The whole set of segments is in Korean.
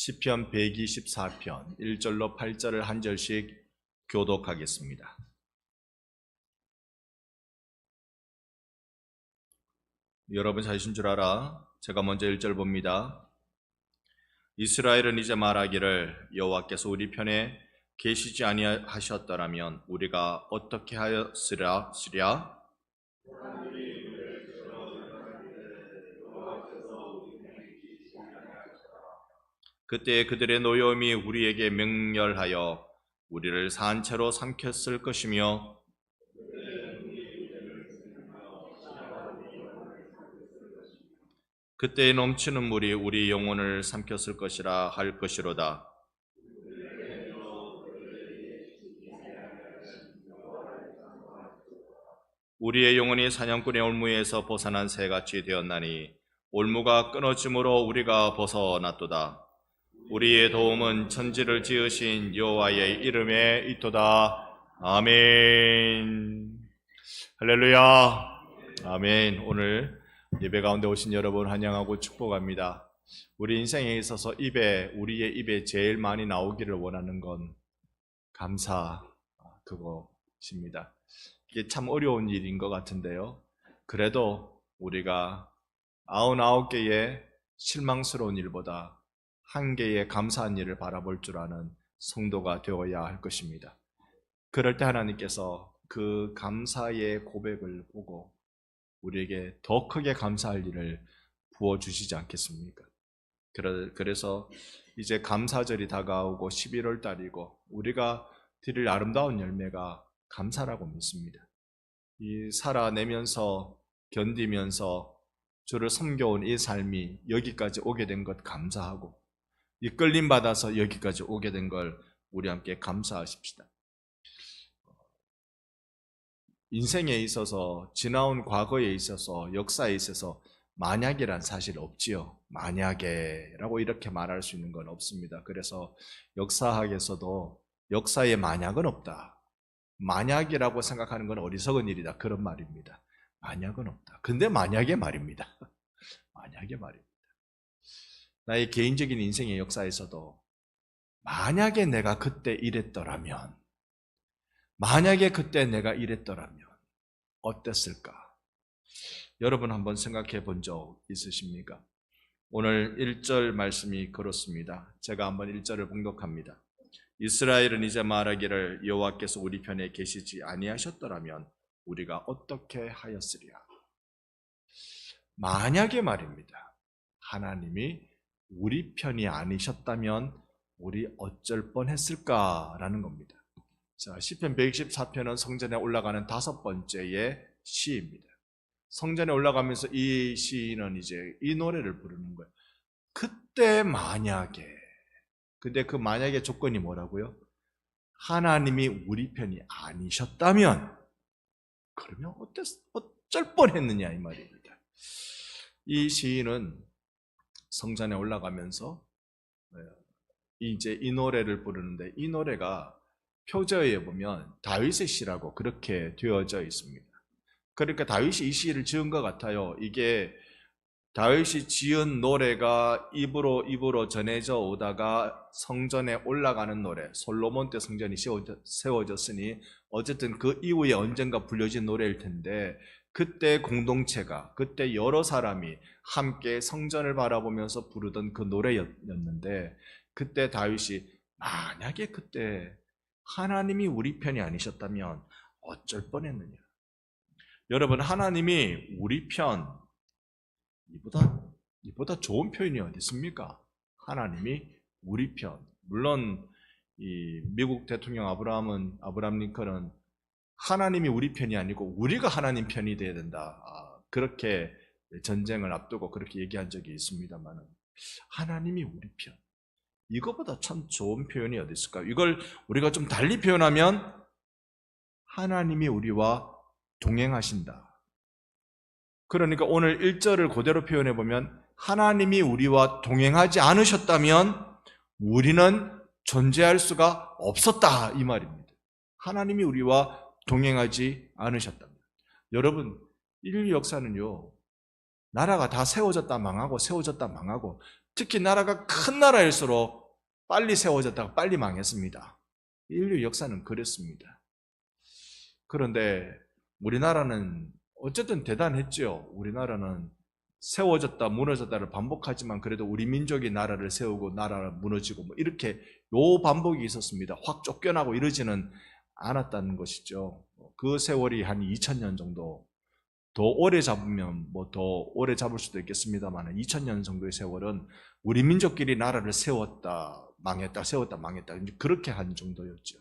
시편 124편 1절로 8절을 한 절씩 교독하겠습니다. 여러분 찾으신 줄 알아? 제가 먼저 1절 봅니다. 이스라엘은 이제 말하기를 여호와께서 우리 편에 계시지 아니하셨더라면 우리가 어떻게 하였으랴? 그때 그들의 노여움이 우리에게 맹렬하여 우리를 산채로 삼켰을 것이며 그때의 넘치는 물이 우리 영혼을 삼켰을 것이라 할 것이로다. 우리의 영혼이 사냥꾼의 올무에서 벗어난 새같이 되었나니 올무가 끊어짐으로 우리가 벗어났도다. 우리의 도움은 천지를 지으신 여호와의 이름에 있도다. 아멘. 할렐루야. 아멘. 오늘 예배 가운데 오신 여러분 환영하고 축복합니다. 우리 인생에 있어서 우리의 입에 제일 많이 나오기를 원하는 건 감사, 그것입니다. 이게 참 어려운 일인 것 같은데요. 그래도 우리가 99개의 실망스러운 일보다 한 개의 감사한 일을 바라볼 줄 아는 성도가 되어야 할 것입니다. 그럴 때 하나님께서 그 감사의 고백을 보고 우리에게 더 크게 감사할 일을 부어주시지 않겠습니까? 그래서 이제 감사절이 다가오고 11월 달이고 우리가 드릴 아름다운 열매가 감사라고 믿습니다. 이 살아내면서 견디면서 주를 섬겨온 이 삶이 여기까지 오게 된 것 감사하고 이끌림 받아서 여기까지 오게 된 걸 우리 함께 감사하십시다. 인생에 있어서 지나온 과거에 있어서 역사에 있어서 만약이란 사실 없지요. 만약에라고 이렇게 말할 수 있는 건 없습니다. 그래서 역사학에서도 역사에 만약은 없다. 만약이라고 생각하는 건 어리석은 일이다. 그런 말입니다. 만약은 없다. 근데 만약의 말입니다. 만약의 말입니다. 나의 개인적인 인생의 역사에서도 만약에 내가 그때 이랬더라면, 만약에 그때 내가 이랬더라면 어땠을까? 여러분 한번 생각해 본 적 있으십니까? 오늘 1절 말씀이 그렇습니다. 제가 한번 1절을 봉독합니다. 이스라엘은 이제 말하기를 여호와께서 우리 편에 계시지 아니하셨더라면 우리가 어떻게 하였으랴? 만약에 말입니다. 하나님이 우리 편이 아니셨다면 우리 어쩔 뻔했을까라는 겁니다. 자, 시편 124편은 성전에 올라가는 5번째의 시입니다. 성전에 올라가면서 이 시인은 이제 이 노래를 부르는 거예요. 그때 만약에, 근데 그 만약의 조건이 뭐라고요? 하나님이 우리 편이 아니셨다면, 그러면 어쩔 뻔했느냐 이 말입니다. 이 시인은 성전에 올라가면서 이제 이 노래를 부르는데 이 노래가 표저에 보면 다윗의 시라고 그렇게 되어져 있습니다. 그러니까 다윗이 이 시를 지은 것 같아요. 이게 다윗이 지은 노래가 입으로 전해져 오다가 성전에 올라가는 노래, 솔로몬 때 성전이 세워졌으니 어쨌든 그 이후에 언젠가 불려진 노래일 텐데 그때 공동체가, 그때 여러 사람이 함께 성전을 바라보면서 부르던 그 노래였는데 그때 다윗이 만약에 그때 하나님이 우리 편이 아니셨다면 어쩔 뻔했느냐. 여러분, 하나님이 우리 편, 이보다 좋은 표현이 어디 있습니까? 하나님이 우리 편. 물론 이 미국 대통령 아브라함 링컨은 하나님이 우리 편이 아니고 우리가 하나님 편이 돼야 된다. 그렇게 전쟁을 앞두고 그렇게 얘기한 적이 있습니다만 하나님이 우리 편. 이거보다 참 좋은 표현이 어디 있을까요? 이걸 우리가 좀 달리 표현하면 하나님이 우리와 동행하신다. 그러니까 오늘 1절을 그대로 표현해 보면 하나님이 우리와 동행하지 않으셨다면 우리는 존재할 수가 없었다 이 말입니다. 하나님이 우리와 동행하지 않으셨다면. 여러분, 인류 역사는요, 나라가 다 세워졌다 망하고 세워졌다 망하고 특히 나라가 큰 나라일수록 빨리 세워졌다가 빨리 망했습니다. 인류 역사는 그랬습니다. 그런데 우리나라는 어쨌든 대단했죠. 우리나라는 세워졌다 무너졌다를 반복하지만 그래도 우리 민족이 나라를 세우고 나라가 무너지고 뭐 이렇게 요 반복이 있었습니다. 확 쫓겨나고 이러지는 않았다는 것이죠. 그 세월이 한 2000년 정도, 더 오래 잡으면 뭐 더 오래 잡을 수도 있겠습니다만 2000년 정도의 세월은 우리 민족끼리 나라를 세웠다 망했다 세웠다 망했다 그렇게 한 정도였죠.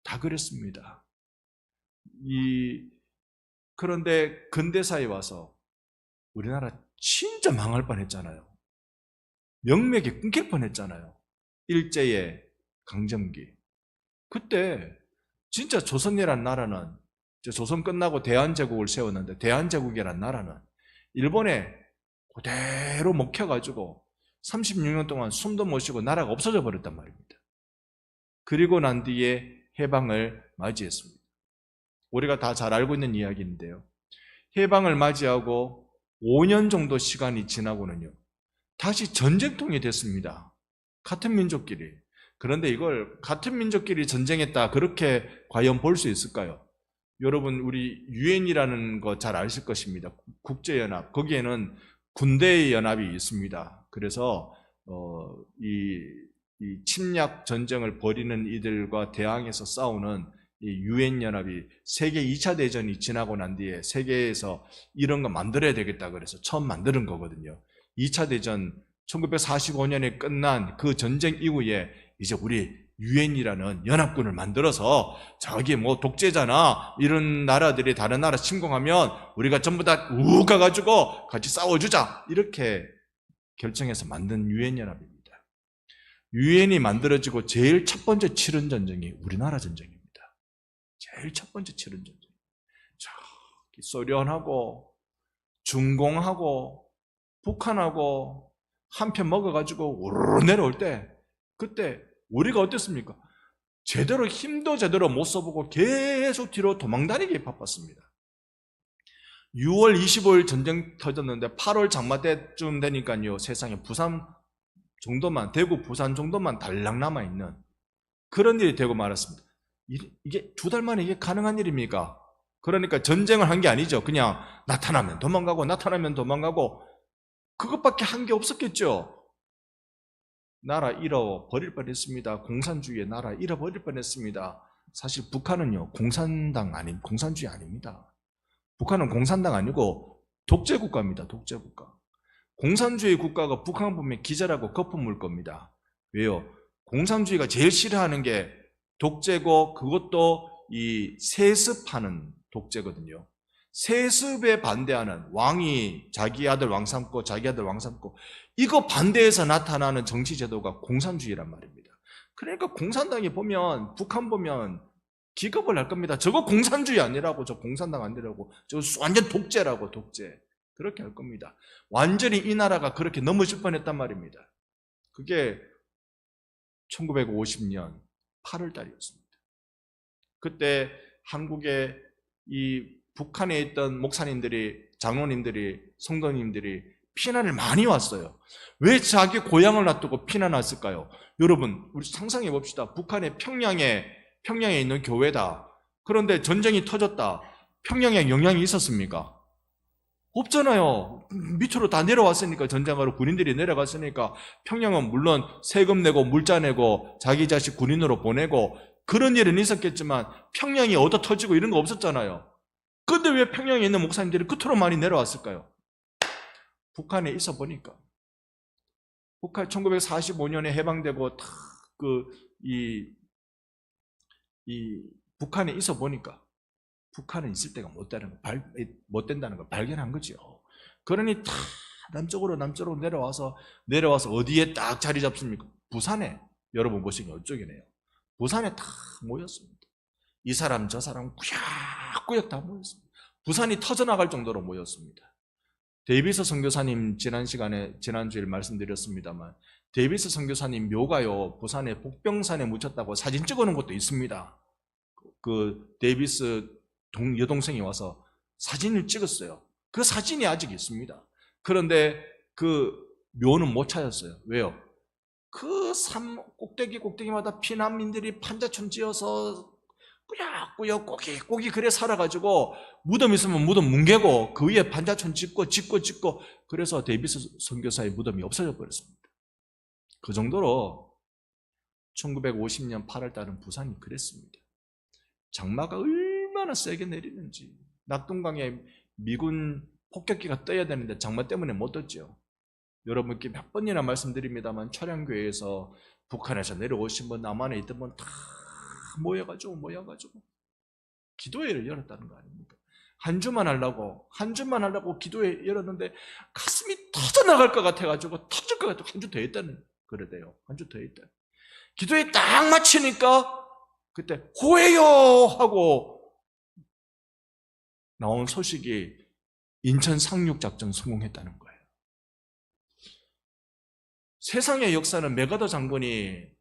다 그랬습니다. 그런데 근대사에 와서 우리나라 진짜 망할 뻔했잖아요. 명맥이 끊길 뻔했잖아요. 일제의 강점기. 그때 진짜 조선이란 나라는 조선 끝나고 대한제국을 세웠는데 대한제국이란 나라는 일본에 그대로 먹혀가지고 36년 동안 숨도 못 쉬고 나라가 없어져 버렸단 말입니다. 그리고 난 뒤에 해방을 맞이했습니다. 우리가 다 잘 알고 있는 이야기인데요. 해방을 맞이하고 5년 정도 시간이 지나고는요, 다시 전쟁통이 됐습니다. 같은 민족끼리. 그런데 이걸 같은 민족끼리 전쟁했다 그렇게 과연 볼 수 있을까요? 여러분 우리 유엔이라는 거 잘 아실 것입니다. 국제연합. 거기에는 군대의 연합이 있습니다. 그래서 이 침략 전쟁을 벌이는 이들과 대항해서 싸우는 이 유엔 연합이 세계 2차 대전이 지나고 난 뒤에 세계에서 이런 거 만들어야 되겠다 그래서 처음 만드는 거거든요. 2차 대전 1945년에 끝난 그 전쟁 이후에 이제 우리 유엔이라는 연합군을 만들어서 저기 뭐 독재자나 이런 나라들이 다른 나라 침공하면 우리가 전부 다 우 가가지고 같이 싸워주자 이렇게 결정해서 만든 유엔 연합입니다. 유엔이 만들어지고 제일 첫 번째 치른 전쟁이 우리나라 전쟁입니다. 제일 첫 번째 치른 전쟁. 저기 소련하고 중공하고 북한하고 한편 먹어가지고 우르르 내려올 때 그때 우리가 어땠습니까? 제대로 힘도 제대로 못 써보고 계속 뒤로 도망다니기 바빴습니다. 6월 25일 전쟁 터졌는데 8월 장마 때쯤 되니까요 세상에 부산 정도만 대구 부산 정도만 달랑 남아있는 그런 일이 되고 말았습니다. 이게 2달 만에 이게 가능한 일입니까? 그러니까 전쟁을 한 게 아니죠. 그냥 나타나면 도망가고 나타나면 도망가고 그것밖에 한 게 없었겠죠. 나라 잃어버릴 뻔했습니다. 공산주의의 나라 잃어버릴 뻔했습니다. 사실 북한은요 공산주의 아닙니다. 북한은 공산당 아니고 독재국가입니다. 독재국가. 공산주의 국가가 북한 보면 기절하고 거품 물 겁니다. 왜요? 공산주의가 제일 싫어하는 게 독재고 그것도 이 세습하는 독재거든요. 세습에 반대하는 왕이 자기 아들 왕 삼고 자기 아들 왕 삼고 이거 반대해서 나타나는 정치제도가 공산주의란 말입니다. 그러니까 공산당이 보면 북한 보면 기겁을 할 겁니다. 저거 공산주의 아니라고 저 공산당 아니라고 저 완전 독재라고 독재 그렇게 할 겁니다. 완전히 이 나라가 그렇게 넘어질 뻔했단 말입니다. 그게 1950년 8월 달이었습니다. 그때 한국에 이 북한에 있던 목사님들이 장로님들이 성도님들이 피난을 많이 왔어요. 왜 자기 고향을 놔두고 피난 왔을까요? 여러분 우리 상상해 봅시다. 북한의 평양에 있는 교회다. 그런데 전쟁이 터졌다. 평양에 영향이 있었습니까? 없잖아요. 밑으로 다 내려왔으니까 전쟁하러 군인들이 내려갔으니까 평양은 물론 세금 내고 물자 내고 자기 자식 군인으로 보내고 그런 일은 있었겠지만 평양이 얻어 터지고 이런 거 없었잖아요. 근데 왜 평양에 있는 목사님들이 끝으로 많이 내려왔을까요? 북한에 있어 보니까. 북한 1945년에 해방되고 북한에 있어 보니까 북한은 있을 때가 못 된다는 걸 발견한 거죠. 그러니 다 남쪽으로 내려와서 어디에 딱 자리 잡습니까? 부산에 여러분 보시면 이쪽이네요. 부산에 다 모였습니다. 이 사람 저 사람 꾸역꾸역 다 모였습니다. 부산이 터져나갈 정도로 모였습니다. 데이비스 선교사님 지난주에 말씀드렸습니다만 데이비스 선교사님 묘가요 부산의 복병산에 묻혔다고 사진 찍어놓은 것도 있습니다. 그 데이비스 여동생이 와서 사진을 찍었어요. 그 사진이 아직 있습니다. 그런데 그 묘는 못 찾았어요. 왜요? 그 산 꼭대기마다 피난민들이 판자촌 지어서 꾸역꾸역 꼬깃꼬깃 그래 살아가지고 무덤 있으면 무덤 뭉개고 그 위에 판자촌 짓고 그래서 데이비스 선교사의 무덤이 없어져 버렸습니다. 그 정도로 1950년 8월 달은 부산이 그랬습니다. 장마가 얼마나 세게 내리는지. 낙동강에 미군 폭격기가 떠야 되는데 장마 때문에 못 떴죠. 여러분께 몇 번이나 말씀드립니다만 차량교회에서 북한에서 내려오신 분, 남한에 있던 분 다 모여가지고 기도회를 열었다는 거 아닙니까? 한 주만 하려고 기도회 열었는데 가슴이 터져나갈 것 같아가지고 터질 것 같아서 한 주 더 했다는 그러대요. 한 주 더 했다. 기도회 딱 마치니까 그때 호해요 하고 나온 소식이 인천 상륙작전 성공했다는 거예요. 세상의 역사는 메가더 장군이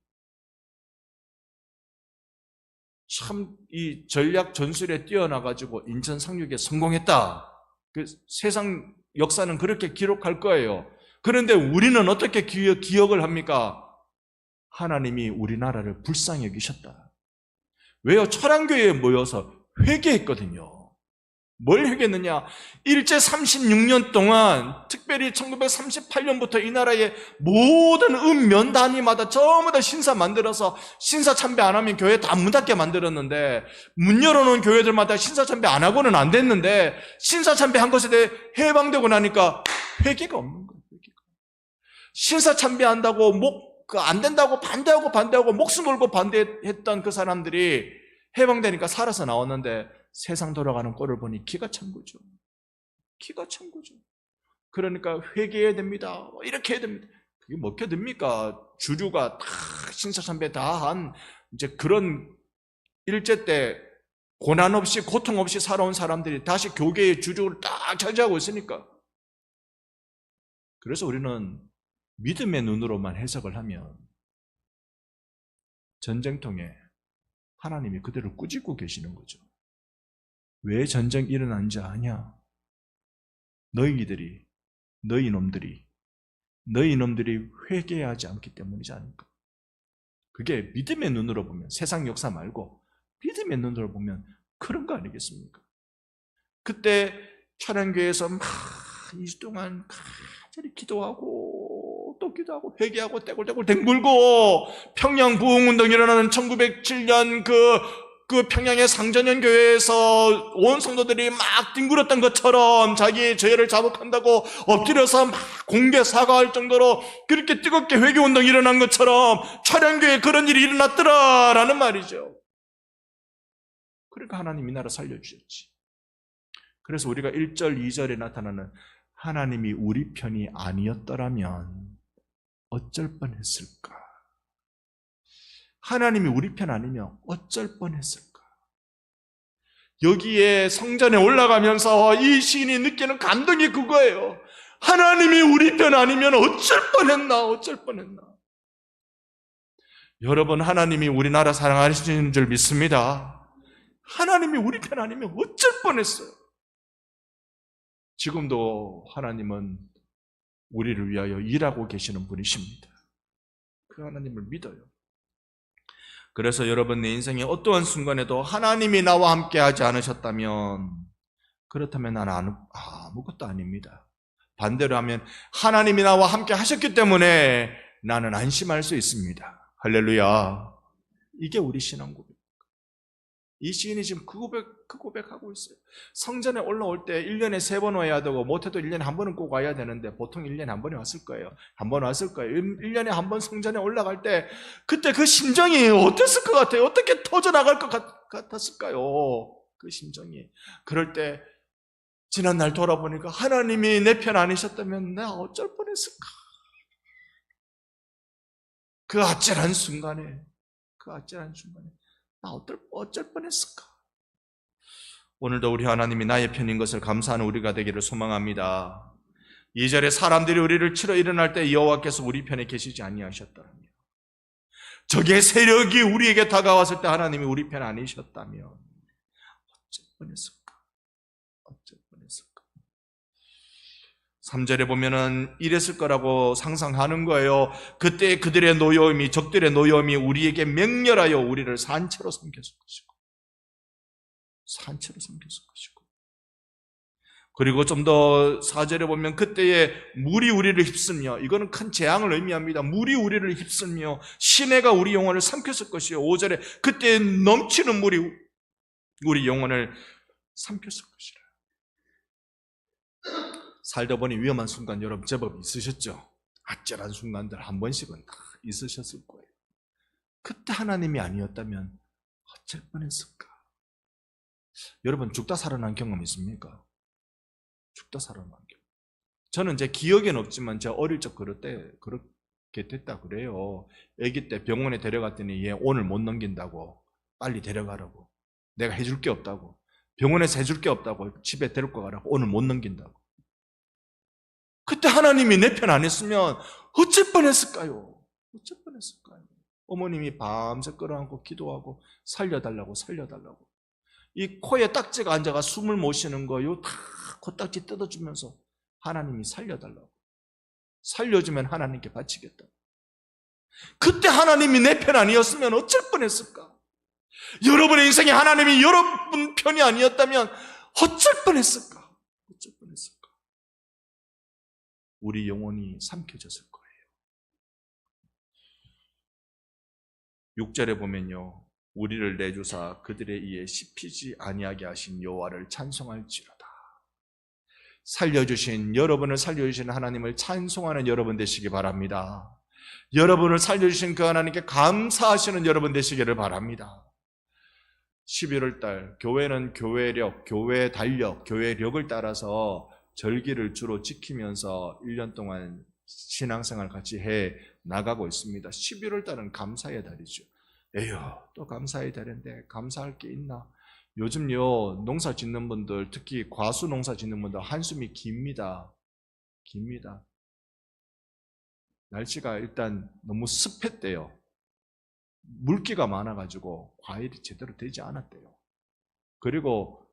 참 이 전략 전술에 뛰어나가지고 인천 상륙에 성공했다. 세상 역사는 그렇게 기록할 거예요. 그런데 우리는 어떻게 기억을 합니까? 하나님이 우리나라를 불쌍히 여기셨다. 왜요? 철안교회에 모여서 회개했거든요. 뭘 회개했느냐? 일제 36년 동안 특별히 1938년부터 이 나라의 모든 읍면 단위마다 전부 다 신사 만들어서 신사 참배 안 하면 교회 다 문 닫게 만들었는데 문 열어놓은 교회들마다 신사 참배 안 하고는 안 됐는데 신사 참배 한 것에 대해 해방되고 나니까 회개가 없는 거예요. 신사 참배한다고 안 된다고 반대하고 목숨 걸고 반대했던 그 사람들이 해방되니까 살아서 나왔는데 세상 돌아가는 꼴을 보니 기가 찬 거죠. 그러니까 회개해야 됩니다. 이렇게 해야 됩니다. 그게 먹혀듭니까? 주류가 다 신사참배 다 한 이제 그런 일제 때 고난 없이 고통 없이 살아온 사람들이 다시 교계의 주류를 딱 차지하고 있으니까. 그래서 우리는 믿음의 눈으로만 해석을 하면 전쟁통에 하나님이 그들을 꾸짖고 계시는 거죠. 왜 전쟁이 일어난지 아냐? 너희 놈들이 회개하지 않기 때문이지 않을까? 그게 믿음의 눈으로 보면, 세상 역사 말고 믿음의 눈으로 보면 그런 거 아니겠습니까? 그때 차량교회에서 막 2주 동안 간절히 기도하고 또 기도하고 회개하고 떼굴떼굴 댕굴고 평양 부흥운동이 일어나는 1907년 그 평양의 상전연 교회에서 온 성도들이 막 뒹굴었던 것처럼 자기의 죄를 자복한다고 엎드려서 막 공개 사과할 정도로 그렇게 뜨겁게 회개운동이 일어난 것처럼 차량교회에 그런 일이 일어났더라라는 말이죠. 그러니까 하나님이 이 나라 살려주셨지. 그래서 우리가 1절, 2절에 나타나는 하나님이 우리 편이 아니었더라면 어쩔 뻔했을까? 하나님이 우리 편 아니면 어쩔 뻔했을까? 여기에 성전에 올라가면서 이 시인이 느끼는 감동이 그거예요. 하나님이 우리 편 아니면 어쩔 뻔했나? 여러분, 하나님이 우리나라 사랑하시는 줄 믿습니다. 하나님이 우리 편 아니면 어쩔 뻔했어요. 지금도 하나님은 우리를 위하여 일하고 계시는 분이십니다. 그 하나님을 믿어요. 그래서 여러분, 내 인생의 어떠한 순간에도 하나님이 나와 함께 하지 않으셨다면, 그렇다면 나는 아무것도 아닙니다. 반대로 하면 하나님이 나와 함께 하셨기 때문에 나는 안심할 수 있습니다. 할렐루야. 이게 우리 신앙 고백. 이 시인이 지금 그 고백하고 있어요. 성전에 올라올 때 1년에 3번 와야 되고 못해도 1년에 한 번은 꼭 와야 되는데 보통 1년에 한 번이 왔을 거예요. 한 번 왔을 거예요. 1년에 한 번 성전에 올라갈 때 그때 그 심정이 어땠을 것 같아요? 어떻게 터져나갈 것 같았을까요? 그 심정이. 그럴 때 지난날 돌아보니까 하나님이 내 편 아니셨다면 내가 어쩔 뻔했을까? 그 아찔한 순간에 나 어쩔 뻔했을까? 오늘도 우리 하나님이 나의 편인 것을 감사하는 우리가 되기를 소망합니다. 2절에 사람들이 우리를 치러 일어날 때 여호와께서 우리 편에 계시지 아니하셨더라며. 적의 세력이 우리에게 다가왔을 때 하나님이 우리 편 아니셨다면 어쩔 뻔했을까? 3절에 보면은 이랬을 거라고 상상하는 거예요. 그때 그들의 노여움이, 적들의 노여움이 우리에게 맹렬하여 우리를 산채로 삼켰을 것이고, 산채로 삼켰을 것이고, 그리고 좀 더 4절에 보면 그때에 물이 우리를 휩쓸며, 이거는 큰 재앙을 의미합니다. 물이 우리를 휩쓸며 시내가 우리 영혼을 삼켰을 것이요. 5절에 그때에 넘치는 물이 우리 영혼을 삼켰을 것이라. 살다 보니 위험한 순간 여러분 제법 있으셨죠? 아찔한 순간들 한 번씩은 다 있으셨을 거예요. 그때 하나님이 아니었다면 어쩔 뻔했을까? 여러분 죽다 살아난 경험 있습니까? 죽다 살아난 경험. 저는 제 기억에는 없지만 제가 어릴 적 그렇게 됐다 그래요. 아기 때 병원에 데려갔더니 얘 오늘 못 넘긴다고, 빨리 데려가라고, 내가 해줄 게 없다고, 병원에서 해줄 게 없다고, 집에 데리고 가라고, 오늘 못 넘긴다고. 그때 하나님이 내 편 안 했으면 어쩔 뻔했을까요? 어쩔 뻔했을까요? 어머님이 밤새 끌어안고 기도하고 살려달라고. 이 코에 딱지가 앉아가 숨을 못 쉬는 거요. 다 코딱지 뜯어주면서 하나님이 살려달라고. 살려주면 하나님께 바치겠다. 그때 하나님이 내 편 아니었으면 어쩔 뻔했을까? 여러분의 인생에 하나님이 여러분 편이 아니었다면 어쩔 뻔했을까? 어쩔 뻔했을까? 우리 영혼이 삼켜졌을 거예요. 6절에 보면요, 우리를 내주사 그들에 의해 씹히지 아니하게 하신 여호와를 찬송할지로다. 살려주신, 여러분을 살려주신 하나님을 찬송하는 여러분 되시기 바랍니다. 여러분을 살려주신 그 하나님께 감사하시는 여러분 되시기를 바랍니다. 11월 달 교회는 교회력, 교회 달력, 교회력을 따라서 절기를 주로 지키면서 1년 동안 신앙생활 같이 해 나가고 있습니다. 11월 달은 감사의 달이죠. 에휴, 또 감사의 달인데 감사할 게 있나? 요즘요, 농사 짓는 분들, 특히 과수 농사 짓는 분들 한숨이 깁니다. 날씨가 일단 너무 습했대요. 물기가 많아가지고 과일이 제대로 되지 않았대요. 그리고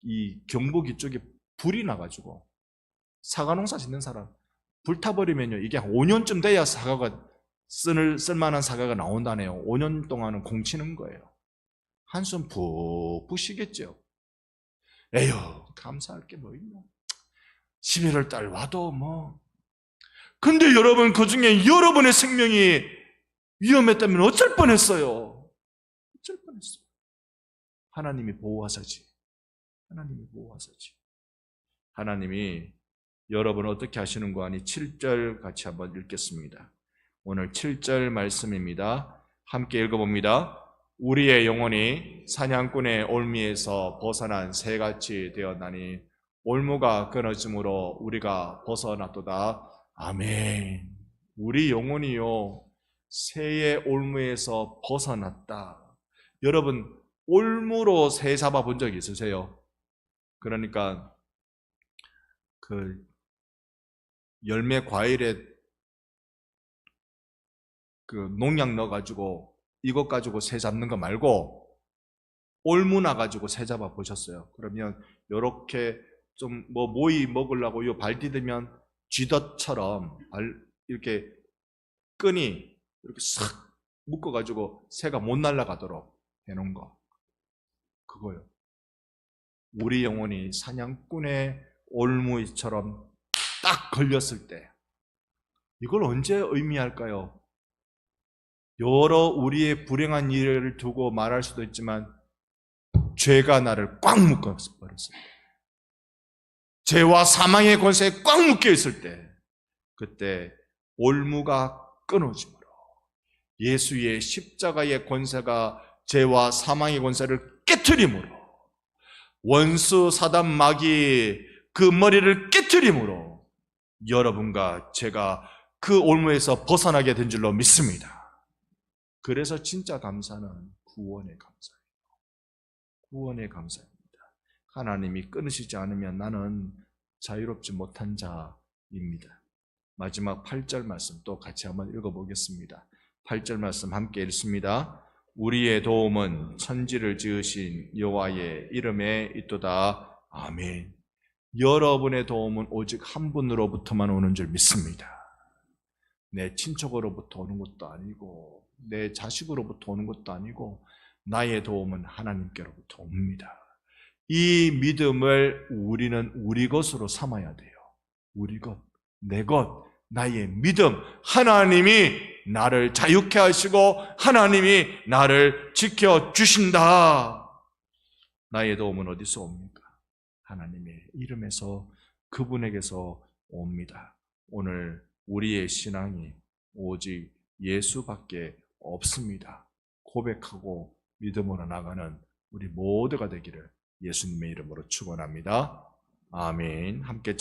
이 경북 이쪽에 불이 나가지고 사과 농사 짓는 사람 불타버리면요, 이게 한 5년쯤 돼야 사과가 쓸만한 사과가 나온다네요. 5년 동안은 공치는 거예요. 한숨 푹푹 쉬겠죠. 에휴, 감사할 게 뭐 있나? 11월 달 와도 뭐. 근데 여러분, 그 중에 여러분의 생명이 위험했다면 어쩔 뻔했어요. 어쩔 뻔했어요. 하나님이 보호하사지. 하나님이 여러분 어떻게 하시는 거 아니? 7절 같이 한번 읽겠습니다. 오늘 7절 말씀입니다. 함께 읽어봅니다. 우리의 영혼이 사냥꾼의 올미에서 벗어난 새같이 되었나니 올무가 끊어짐으로 우리가 벗어났도다. 아멘. 우리 영혼이요, 새의 올무에서 벗어났다. 여러분, 올무로 새 잡아본 적 있으세요? 그러니까 그 열매 과일에 그 농약 넣어가지고 이것 가지고 새 잡는 거 말고 올무 나가지고 새 잡아 보셨어요? 그러면 요렇게 좀 뭐 모이 먹으려고 요 발 디디면 쥐덫처럼 이렇게 끈이 이렇게 싹 묶어가지고 새가 못 날아가도록 해놓은 거, 그거요. 우리 영혼이 사냥꾼의 올무처럼 딱 걸렸을 때, 이걸 언제 의미할까요? 여러 우리의 불행한 일을 두고 말할 수도 있지만 죄가 나를 꽉 묶어버렸을 때, 죄와 사망의 권세에 꽉 묶여있을 때, 그때 올무가 끊어짐으로 예수의 십자가의 권세가 죄와 사망의 권세를 깨트림으로, 원수 사단 마귀 그 머리를 깨트림으로 여러분과 제가 그 올무에서 벗어나게 된 줄로 믿습니다. 그래서 진짜 감사는 구원의 감사예요. 구원의 감사입니다. 하나님이 끊으시지 않으면 나는 자유롭지 못한 자입니다. 마지막 8절 말씀 또 같이 한번 읽어보겠습니다. 8절 말씀 함께 읽습니다. 우리의 도움은 천지를 지으신 여호와의 이름에 있도다. 아멘. 여러분의 도움은 오직 한 분으로부터만 오는 줄 믿습니다. 내 친척으로부터 오는 것도 아니고 내 자식으로부터 오는 것도 아니고 나의 도움은 하나님께로부터 옵니다. 이 믿음을 우리는 우리 것으로 삼아야 돼요. 우리 것, 내 것, 나의 믿음. 하나님이 나를 자유케 하시고 하나님이 나를 지켜주신다. 나의 도움은 어디서 옵니까? 하나님의 이름에서, 그분에게서 옵니다. 오늘 우리의 신앙이 오직 예수밖에 없습니다. 고백하고 믿음으로 나가는 우리 모두가 되기를 예수님의 이름으로 축원합니다. 아멘. 함께